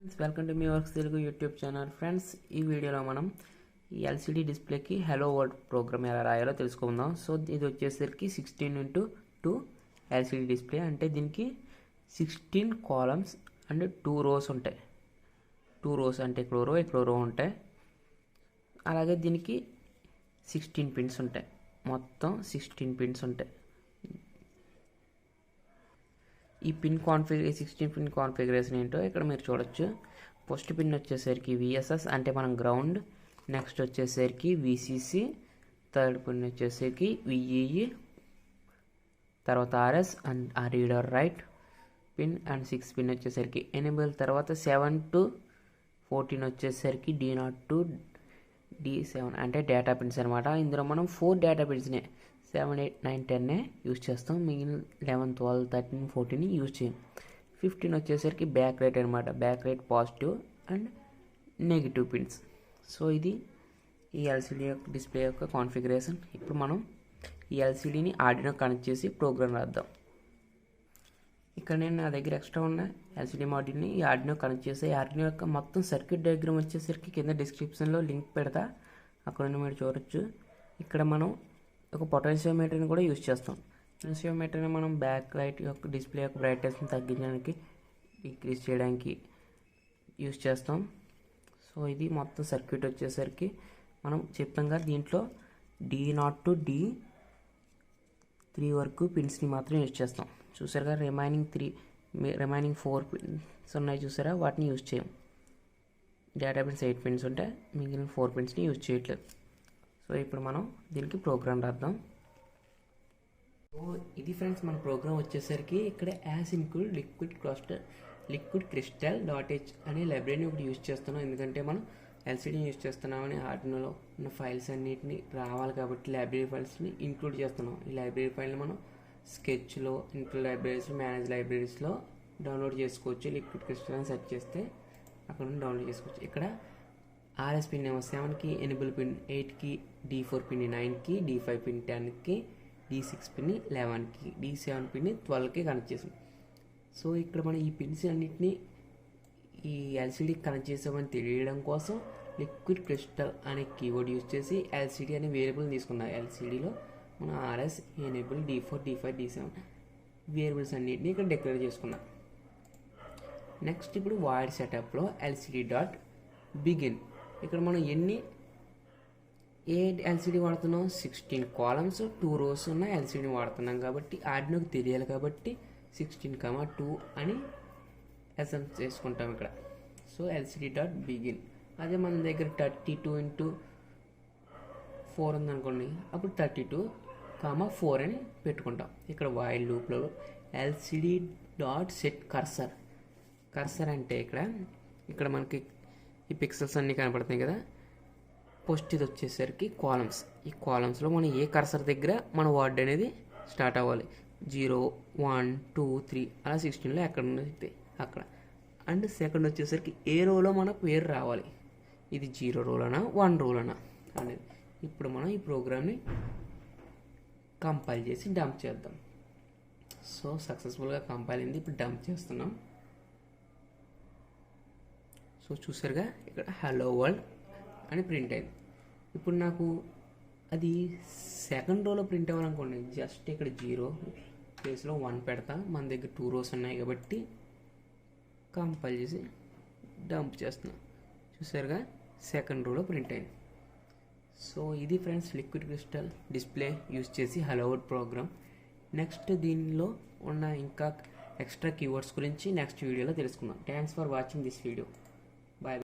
Welcome to meworks Telugu YouTube channel. Friends, ఈ వీడియోలో మనం ఈ ఎల్సిడి డిస్ప్లేకి హలో వరల్డ్ ప్రోగ్రామ్ ఎలా రాయాలో తెలుసుకుందాం. సో ఇది వచ్చేసరికి 16x2 ఎల్సిడి డిస్ప్లే, అంటే దీనికి 16 కాలమ్స్ అండ్ 2 రోస్ ఉంటాయి. 2 రోస్ అంటే ఇక్కడ రో ఉంటాయి. అలాగే దీనికి 16 పిన్స్ ఉంటాయి. మొత్తం 16 పిన్స్ ఉంటాయి. ఈ 16 పిన్ కాన్ఫిగరేషన్ ఏంటో ఇక్కడ మీరు చూడొచ్చు. ఫస్ట్ పిన్ వచ్చేసరికి విఎస్ఎస్ అంటే మనం గ్రౌండ్, నెక్స్ట్ వచ్చేసరికి విసిసి, థర్డ్ పిన్ వచ్చేసరికి విఈఈ, తర్వాత ఆర్ఎస్ అండ్ ఆ reader right pin, and 6 pin వచ్చేసరికి ఎనేబుల్, తర్వాత 7 to 14 వచ్చేసరికి D0 to D7 అంటే డేటా పిన్స్ అనమాట. ఇందులో మనం 4 డేటా పిన్స్నే 7, 8, 9, 10 యూజ్ చేస్తాం. మిగిలిన 11, 12, 13, 14 యూజ్ చేయం. 15 వచ్చేసరికి బ్యాక్ రైట్ అనమాట. Back right positive and negative pins. So ఇది ఈ ఎల్సిడి యొక్క డిస్ప్లే యొక్క కాన్ఫిగరేషన్. ఇప్పుడు మనం ఈ ఎల్సిడిని ఆర్డినో కనెక్ట్ చేసి ప్రోగ్రామ్ రాద్దాం. ఇక్కడ నేను నా దగ్గర ఎక్స్ట్రా ఉన్న ఎల్సిడి మాడ్యూల్ని ఈ ఆర్డినో కనెక్ట్ చేసి ఆర్డినో యొక్క మొత్తం సర్క్యూట్ డయాగ్రామ్ వచ్చేసరికి కింద డిస్క్రిప్షన్లో లింక్ పెడతా, అక్కడ మీరు చూడొచ్చు. ఇక్కడ మనం ఒక పొటెన్షియోమీటర్ని కూడా యూజ్ చేస్తాం. పొటెన్షియోమీటర్ని మనం బ్యాక్ లైట్ యొక్క డిస్ప్లే యొక్క బ్రైట్నెస్ని తగ్గించడానికి, డిక్రీజ్ చేయడానికి యూజ్ చేస్తాం. సో ఇది మొత్తం సర్క్యూట్ వచ్చేసరికి మనం చెప్పంగా దీంట్లో D0 to D3 వరకు పిన్స్ని మాత్రం యూజ్ చేస్తాం. చూసారుగా రిమైనింగ్ 4 పిన్స్ ఉన్నాయి చూసారా, వాటిని యూజ్ చేయం. డేటా పిన్స్ 8 పిన్స్ ఉంటాయి, మిగిలిన 4 పిన్స్ని యూజ్ చేయట్లేదు. సో ఇప్పుడు మనం దీనికి ప్రోగ్రామ్ రాద్దాం. సో ఇది ఫ్రెండ్స్ మన ప్రోగ్రామ్ వచ్చేసరికి ఇక్కడ as include liquid crystal .h అనే లైబ్రరీని ఒకటి యూజ్ చేస్తున్నాం. ఎందుకంటే మనం ఎల్సిడీని యూజ్ చేస్తున్నామని ఆర్డినోలో ఉన్న ఫైల్స్ అన్నిటిని రావాలి కాబట్టి లైబ్రరీ ఫైల్స్ని ఇంక్లూడ్ చేస్తున్నాం. ఈ లైబ్రరీ ఫైల్ని మనం స్కెచ్లో, ఇంక్లూడ్ లైబ్రరీస్, మేనేజ్ లైబ్రరీస్లో డౌన్లోడ్ చేసుకోవచ్చు. లిక్విడ్ క్రిస్టల్ అని సెర్చ్ చేస్తే అక్కడ నుండి డౌన్లోడ్ చేసుకోవచ్చు. ఇక్కడ ఆర్ఎస్ పిన్ ఏమో 7కి, ఎనేబుల్ పిన్ 8కి, D4 పిన్ 9కి, D5 పిన్ 10కి, D6 పిన్ 11కి, D7 పిన్ 12కి కనెక్ట్ చేసాం. సో ఇక్కడ మనం ఈ పిన్స్ అన్నిటినీ ఈ ఎల్సిడి కనెక్ట్ చేసామని తెలియడం కోసం లిక్విడ్ క్రిస్టల్ అనే కీవర్డ్ యూజ్ చేసి ఎల్సిడి అనే వేరియబుల్ తీసుకున్నాం. ఎల్సిడిలో మనం RS, enable, D4, D5, D7 variables అన్నిటిని ఇక్కడ డిక్లేర్ చేసుకున్నాం. నెక్స్ట్ ఇప్పుడు వాయిడ్ సెటప్లో LCD.begin ఇక్కడ మనం ఏ ఎల్సిడి వాడుతున్నాం, 16 కాలమ్స్ 2 రోస్ ఉన్న ఎల్సిడిని వాడుతున్నాం కాబట్టి ఆర్డినోకి తెలియాలి కాబట్టి 16, 2 అని అసెంబ్ చేసుకుంటాం ఇక్కడ. So LCD.begin. అదే మన దగ్గర 32x4 ఉందనుకోండి, అప్పుడు 32, 4 అని పెట్టుకుంటాం. ఇక్కడ వైల్ లూప్లో LCD.set కర్సర్ అంటే ఇక్కడ మనకి ఈ పిక్సెల్స్ అన్నీ కనపడుతున్నాయి కదా. ఫస్ట్ ఇది వచ్చేసరికి కాలమ్స్. ఈ కాలమ్స్లో మనం ఏ కర్సర్ దగ్గర మన వర్డ్ అనేది స్టార్ట్ అవ్వాలి. 0, 1, 2, 3 అలా 16లో ఎక్కడ ఉన్నది అక్కడ. అండ్ సెకండ్ వచ్చేసరికి ఏ రోలో మన పేరు రావాలి, ఇది 0 రోలనా 1 రోలనా అనేది. ఇప్పుడు మనం ఈ ప్రోగ్రామ్ని కంపైల్ చేసి డంప్ చేద్దాం. సో సక్సెస్ఫుల్గా కంపైల్ అయింది. ఇప్పుడు డంప్ చేస్తున్నాం. సో చూసారుగా ఇక్కడ హలో వరల్డ్ అని ప్రింట్ అయింది. ఇప్పుడు నాకు అది సెకండ్ రోలో ప్రింట్ అవ్వాలనుకోండి, జస్ట్ ఇక్కడ 0 ప్లేస్లో 1 పెడతా. మన దగ్గర 2 రోస్ ఉన్నాయి కాబట్టి కంపైల్ చేసి డంప్ చేస్తున్నా. చూసారుగా సెకండ్ రోలో ప్రింట్ అయింది. సో ఇది friends liquid crystal display use చేసి హలో వరల్డ్ ప్రోగ్రామ్. నెక్స్ట్ దీనిలో ఉన్న ఇంకా ఎక్స్ట్రా కీవర్డ్స్ గురించి నెక్స్ట్ వీడియోలో తెలుసుకుందాం. Thanks for watching this video.